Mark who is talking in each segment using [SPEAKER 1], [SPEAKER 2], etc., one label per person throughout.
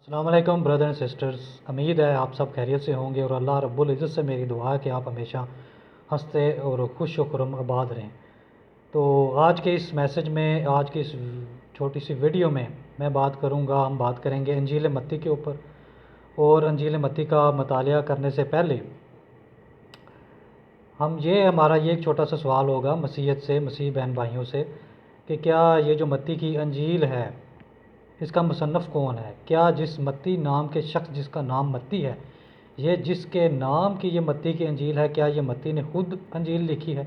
[SPEAKER 1] السلام علیکم brother and sisters, امید ہے آپ سب خیریت سے ہوں گے اور اللہ رب العزت سے میری دعا ہے کہ آپ ہمیشہ ہنستے اور خوش و خرم آباد رہیں۔ تو آج کے اس میسج میں، آج کی اس چھوٹی سی ویڈیو میں ہم بات کریں گے انجیل متی کے اوپر۔ اور انجیل متی کا مطالعہ کرنے سے پہلے ہمارا یہ ایک چھوٹا سا سوال ہوگا مسیحیت سے، مسیحی بہن بھائیوں سے، کہ کیا یہ جو متی کی انجیل ہے اس کا مصنف کون ہے؟ کیا جس متی نام کے شخص جس کا نام متی ہے، یہ جس کے نام کی یہ متی کی انجیل ہے، کیا یہ متی نے خود انجیل لکھی ہے؟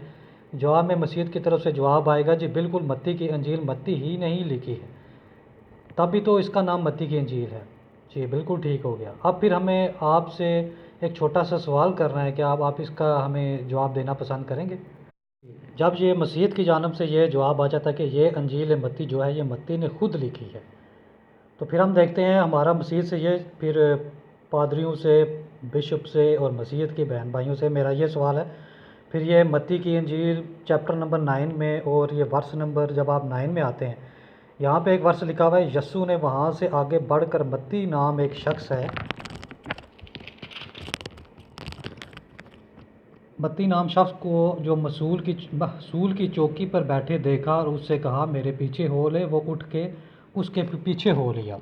[SPEAKER 1] جواب میں مسیحیت کی طرف سے جواب آئے گا جی بالکل، متی کی انجیل متی ہی نہیں لکھی ہے، تبھی تو اس کا نام متی کی انجیل ہے۔ جی بالکل ٹھیک ہو گیا۔ اب پھر ہمیں آپ سے ایک چھوٹا سا سوال کرنا ہے کہ آپ اس کا ہمیں جواب دینا پسند کریں گے؟ جب یہ مسیحیت کی جانب سے یہ جواب آ جاتا ہے کہ یہ انجیل متی جو ہے یہ متی نے خود لکھی ہے، تو پھر ہم دیکھتے ہیں ہمارا مسیحیت سے یہ پھر پادریوں سے، بشپ سے اور مسیحیت کے بہن بھائیوں سے میرا یہ سوال ہے، پھر یہ متی کی انجیل چیپٹر نمبر 9 میں اور یہ ورس نمبر جب آپ 9 میں آتے ہیں، یہاں پہ ایک ورس لکھا ہوا ہے، یسوع نے وہاں سے آگے بڑھ کر، متی نام ایک شخص ہے، متی نام شخص کو جو محصول کی چوکی پر بیٹھے دیکھا اور اس سے کہا میرے پیچھے ہو لے، وہ اٹھ کے اس کے پیچھے ہو لیا۔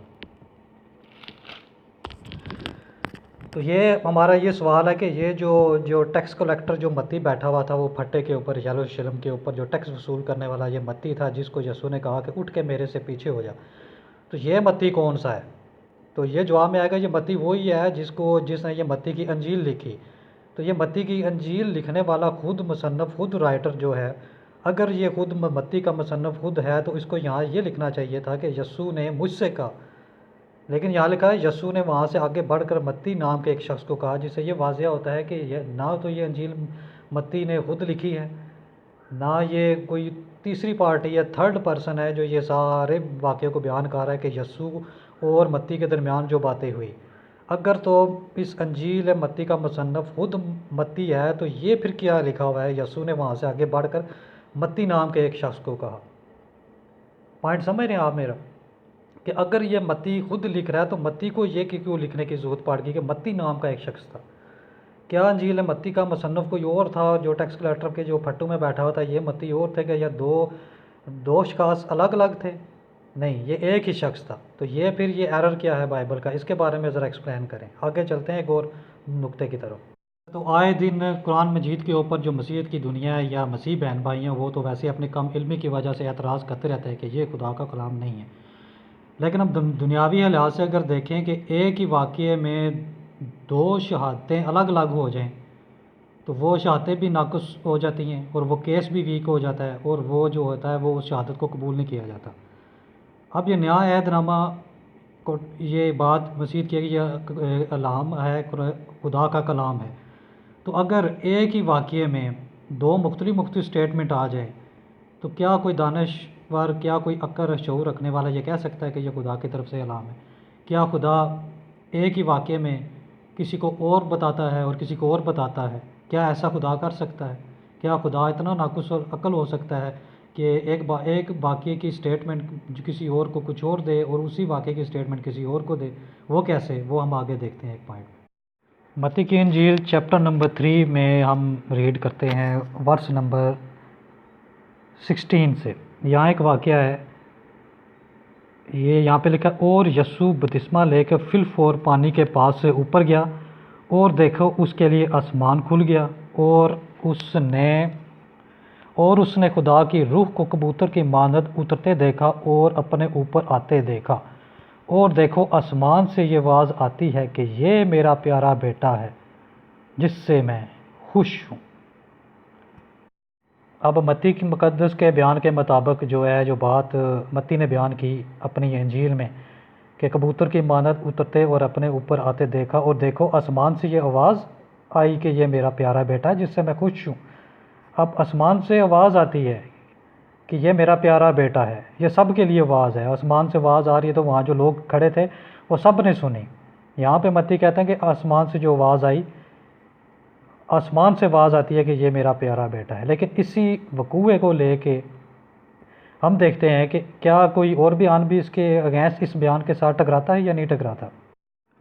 [SPEAKER 1] تو یہ ہمارا یہ سوال ہے کہ یہ جو ٹیکس کلیکٹر جو متی بیٹھا ہوا تھا، وہ پھٹے کے اوپر، یروشلم کے اوپر جو ٹیکس وصول کرنے والا یہ متی تھا، جس کو یسوع نے کہا کہ اٹھ کے میرے سے پیچھے ہو جا، تو یہ متی کون سا ہے؟ تو یہ جواب میں آئے گا یہ متی وہی ہے جس نے یہ متی کی انجیل لکھی۔ تو یہ متی کی انجیل لکھنے والا خود مصنف، خود رائٹر جو ہے، اگر یہ خود متی کا مصنف خود ہے تو اس کو یہاں یہ لکھنا چاہیے تھا کہ یسوع نے مجھ سے کہا، لیکن یہاں لکھا ہے یسوع نے وہاں سے آگے بڑھ کر متی نام کے ایک شخص کو کہا، جس سے یہ واضح ہوتا ہے کہ نہ تو یہ انجیل متی نے خود لکھی ہے، نہ یہ کوئی تیسری پارٹی یا تھرڈ پرسن ہے جو یہ سارے واقعے کو بیان کر رہا ہے کہ یسوع اور متی کے درمیان جو باتیں ہوئی۔ اگر تو اس انجیل متی کا مصنف خود متی ہے تو یہ پھر کیا لکھا ہوا ہے، یسوع نے وہاں سے آگے بڑھ کر متی نام کے ایک شخص کو کہا؟ پوائنٹ سمجھ رہے ہیں آپ میرا؟ کہ اگر یہ متی خود لکھ رہا ہے تو متی کو یہ کیوں لکھنے کی ضرورت پڑ گئی کہ متی نام کا ایک شخص تھا؟ کیا انجیل متی کا مصنف کوئی اور تھا جو ٹیکس کلیکٹر کے جو پھٹو میں بیٹھا ہوا تھا، یہ متی اور تھے کہ یا دو اشخاص الگ الگ تھے؟ نہیں، یہ ایک ہی شخص تھا۔ تو یہ پھر یہ ایرر کیا ہے بائبل کا، اس کے بارے میں ذرا ایکسپلین کریں۔ آگے چلتے ہیں ایک اور نقطے کی طرف۔ تو آئے دن قرآن مجید کے اوپر جو مسیحیت کی دنیا ہے یا مسیح بہن بھائی ہیں، وہ تو ویسے اپنی کم علمی کی وجہ سے اعتراض کرتے رہتے ہیں کہ یہ خدا کا کلام نہیں ہے، لیکن اب دنیاوی لحاظ سے اگر دیکھیں کہ ایک ہی واقعے میں دو شہادتیں الگ الگ ہو جائیں تو وہ شہادتیں بھی ناقص ہو جاتی ہیں اور وہ کیس بھی ویک ہو جاتا ہے، اور وہ جو ہوتا ہے وہ اس شہادت کو قبول نہیں کیا جاتا۔ اب یہ نیا عہد نامہ کو یہ بات مسیحیت کی ہے کہ یہ کلام ہے، خدا کا کلام ہے، تو اگر ایک ہی واقعے میں دو مختلف سٹیٹمنٹ آ جائے تو کیا کوئی دانشور، کیا کوئی عقل شعور رکھنے والا یہ کہہ سکتا ہے کہ یہ خدا کی طرف سے اعلان ہے؟ کیا خدا ایک ہی واقعے میں کسی کو اور بتاتا ہے اور کسی کو اور بتاتا ہے؟ کیا ایسا خدا کر سکتا ہے؟ کیا خدا اتنا ناقص عقل ہو سکتا ہے کہ ایک واقعے کی سٹیٹمنٹ کسی اور کو کچھ اور دے اور اسی واقعے کی سٹیٹمنٹ کسی اور کو دے؟ وہ کیسے؟ وہ ہم آگے دیکھتے ہیں ایک پوائنٹ۔ متی کی انجیل چیپٹر نمبر 3 میں ہم ریڈ کرتے ہیں ورس نمبر 16 سے۔ یہاں ایک واقعہ ہے، یہ یہاں پہ لکھا، اور یسوع بپتسمہ لے کر فی الفور پانی کے پاس سے اوپر گیا، اور دیکھو اس کے لیے آسمان کھل گیا، اور اس نے خدا کی روح کو کبوتر کی مانند اترتے دیکھا اور اپنے اوپر آتے دیکھا، اور دیکھو آسمان سے یہ آواز آتی ہے کہ یہ میرا پیارا بیٹا ہے جس سے میں خوش ہوں۔ اب متی کی مقدس کے بیان کے مطابق جو بات متی نے بیان کی اپنی انجیل میں کہ کبوتر کی مانند اترتے اور اپنے اوپر آتے دیکھا، اور دیکھو آسمان سے یہ آواز آئی کہ یہ میرا پیارا بیٹا ہے جس سے میں خوش ہوں۔ اب آسمان سے آواز آتی ہے کہ یہ میرا پیارا بیٹا ہے، یہ سب کے لیے آواز ہے، آسمان سے آواز آ رہی ہے تو وہاں جو لوگ کھڑے تھے وہ سب نے سنی۔ یہاں پہ متی کہتے ہیں کہ آسمان سے جو آواز آئی، آسمان سے آواز آتی ہے کہ یہ میرا پیارا بیٹا ہے، لیکن اسی وقوعے کو لے کے ہم دیکھتے ہیں کہ کیا کوئی اور بیان بھی اس کے اگینسٹ اس بیان کے ساتھ ٹکراتا ہے یا نہیں ٹکراتا؟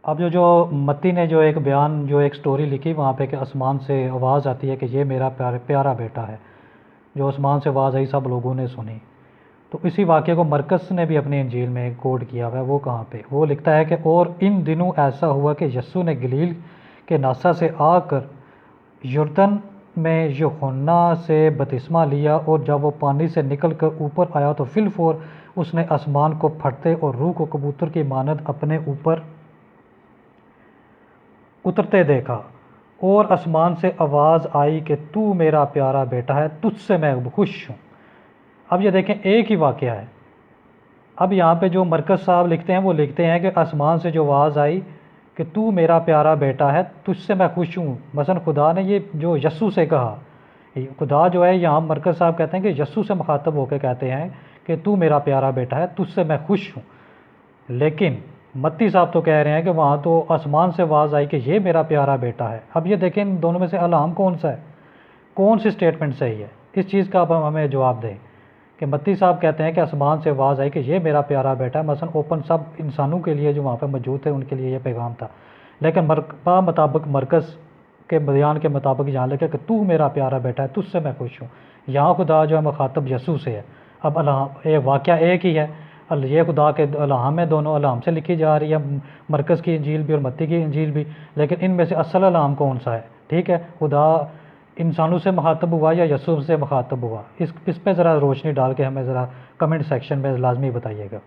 [SPEAKER 1] اب جو متی نے جو ایک بیان جو ایک سٹوری لکھی وہاں پہ کہ آسمان سے آواز آتی ہے کہ یہ میرا پیارا بیٹا ہے، جو آسمان سے آواز آئی سب لوگوں نے سنی، تو اسی واقعے کو مرکز نے بھی اپنی انجیل میں کوڈ کیا ہوا ہے۔ وہ کہاں پہ وہ لکھتا ہے کہ اور ان دنوں ایسا ہوا کہ یسوع نے گلیل کے ناسا سے آ کر یردن میں یوحنا سے بپتسمہ لیا، اور جب وہ پانی سے نکل کر اوپر آیا تو فی الفور اس نے آسمان کو پھٹتے اور روح کو کبوتر کی مانند اپنے اوپر اترتے دیکھا، اور آسمان سے آواز آئی کہ تو میرا پیارا بیٹا ہے، تجھ سے میں خوش ہوں۔ اب یہ دیکھیں ایک ہی واقعہ ہے۔ اب یہاں پہ جو مرکز صاحب لکھتے ہیں وہ لکھتے ہیں کہ آسمان سے جو آواز آئی کہ تو میرا پیارا بیٹا ہے، تجھ سے میں خوش ہوں۔ مثلا خدا نے یہ جو یسوع سے کہا، خدا جو ہے یہاں مرکز صاحب کہتے ہیں کہ یسوع سے مخاطب ہو کے کہتے ہیں کہ تو میرا پیارا بیٹا ہے، تجھ سے میں خوش ہوں۔ لیکن متی صاحب تو کہہ رہے ہیں کہ وہاں تو آسمان سے آواز آئی کہ یہ میرا پیارا بیٹا ہے۔ اب یہ دیکھیں ان دونوں میں سے الہام کون سا ہے، کون سی اسٹیٹمنٹ صحیح ہے؟ اس چیز کا اب ہمیں جواب دیں کہ متی صاحب کہتے ہیں کہ آسمان سے آواز آئی کہ یہ میرا پیارا بیٹا ہے، مثلا اوپن سب انسانوں کے لیے جو وہاں پہ موجود تھے ان کے لیے یہ پیغام تھا، لیکن مطابق مرکز کے بیان کے مطابق یہاں لکھا کہ تو میرا پیارا بیٹا ہے، تجھ سے میں خوش ہوں۔ یہاں خدا جو ہے مخاطب یسوع سے ہے۔ اب الہام واقعہ ایک ہی ہے، یہ خدا کے الہام ہے، دونوں الہام سے لکھی جا رہی ہے، مرکز کی انجیل بھی اور متی کی انجیل بھی، لیکن ان میں سے اصل الہام کون سا ہے؟ ٹھیک ہے، خدا انسانوں سے مخاطب ہوا یا یسوع سے مخاطب ہوا؟ اس پہ ذرا روشنی ڈال کے ہمیں ذرا کمنٹ سیکشن میں لازمی بتائیے گا۔